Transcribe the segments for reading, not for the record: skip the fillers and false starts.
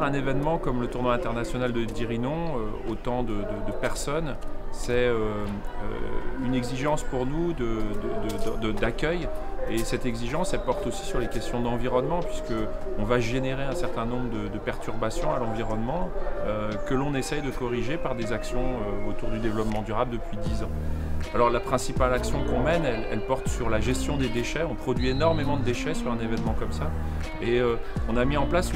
Conduire un événement comme le tournoi international de Dirinon, autant de personnes, c'est une exigence pour nous d'accueil. Et cette exigence, elle porte aussi sur les questions d'environnement, puisqu'on va générer un certain nombre de perturbations à l'environnement que l'on essaye de corriger par des actions autour du développement durable depuis 10 ans. Alors la principale action qu'on mène, elle porte sur la gestion des déchets. On produit énormément de déchets sur un événement comme ça. Et on a mis en place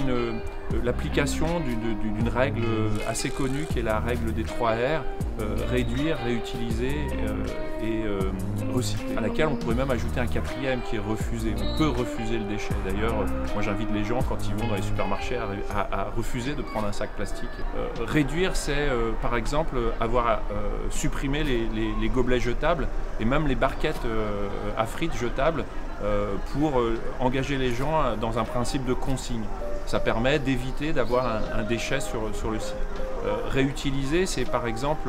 l'application d'une règle assez connue qui est la règle des 3 R, réduire, réutiliser et recycler, à laquelle on pourrait même ajouter un 4e qui est refuser. On peut refuser le déchet. D'ailleurs, moi j'invite les gens quand ils vont dans les supermarchés à refuser de prendre un sac plastique. Réduire, c'est par exemple avoir supprimé les gobelets jetables et même les barquettes à frites jetables pour engager les gens dans un principe de consigne. Ça permet d'éviter d'avoir un déchet sur le site. Réutiliser, c'est par exemple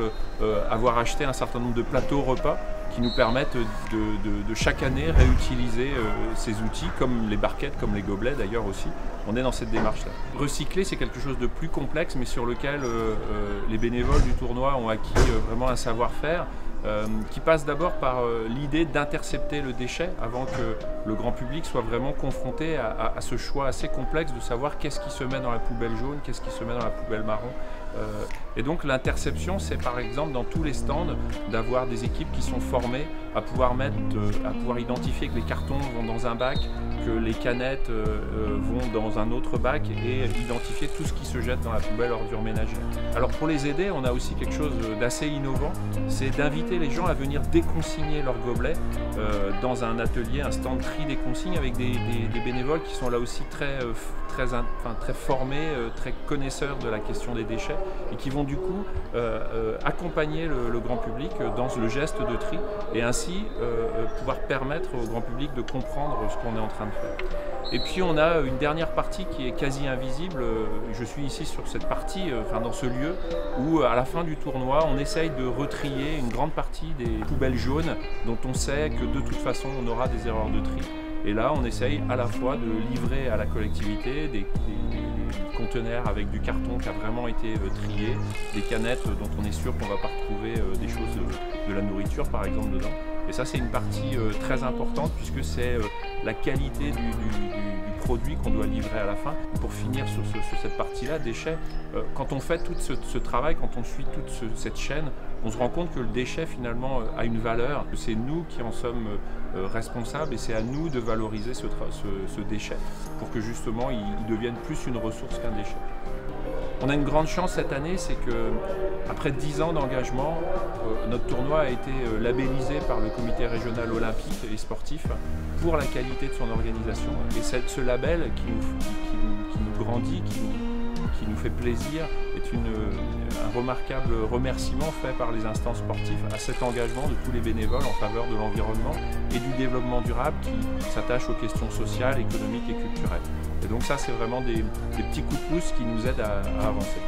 avoir acheté un certain nombre de plateaux repas qui nous permettent de chaque année réutiliser ces outils, comme les barquettes, comme les gobelets d'ailleurs aussi. On est dans cette démarche-là. Recycler, c'est quelque chose de plus complexe, mais sur lequel les bénévoles du tournoi ont acquis vraiment un savoir-faire qui passe d'abord par l'idée d'intercepter le déchet avant que le grand public soit vraiment confronté à ce choix assez complexe de savoir qu'est-ce qui se met dans la poubelle jaune, qu'est-ce qui se met dans la poubelle marron. Et donc l'interception, c'est par exemple dans tous les stands d'avoir des équipes qui sont formées à pouvoir identifier que les cartons vont dans un bac, que les canettes vont dans un autre bac et identifier tout ce qui se jette dans la poubelle ordure ménagère. Alors pour les aider, on a aussi quelque chose d'assez innovant, c'est d'inviter les gens à venir déconsigner leurs gobelets dans un atelier, un stand tri des consignes avec des bénévoles qui sont là aussi très formés, très connaisseurs de la question des déchets et qui vont du coup accompagner le grand public dans le geste de tri et ainsi pouvoir permettre au grand public de comprendre ce qu'on est en train de faire. Et puis on a une dernière partie qui est quasi invisible. Je suis ici sur cette partie, dans ce lieu où à la fin du tournoi on essaye de retrier une grande partie des poubelles jaunes dont on sait que de toute façon on aura des erreurs de tri. Et là on essaye à la fois de livrer à la collectivité des conteneurs avec du carton qui a vraiment été trié, des canettes dont on est sûr qu'on ne va pas retrouver des choses de la nourriture par exemple dedans. Et ça c'est une partie très importante puisque c'est la qualité du produit qu'on doit livrer à la fin. Pour finir sur cette partie-là, déchets, quand on fait tout ce travail, quand on suit toute cette chaîne, on se rend compte que le déchet finalement a une valeur, que c'est nous qui en sommes responsables et c'est à nous de valoriser ce déchet pour que justement il devienne plus une ressource qu'un déchet. On a une grande chance cette année, c'est que après 10 ans d'engagement, notre tournoi a été labellisé par le comité régional olympique et sportif pour la qualité de son organisation. Et ce label qui nous grandit, qui nous fait plaisir, est un remarquable remerciement fait par les instances sportives à cet engagement de tous les bénévoles en faveur de l'environnement et du développement durable qui s'attache aux questions sociales, économiques et culturelles. Et donc ça, c'est vraiment des petits coups de pouce qui nous aident à avancer.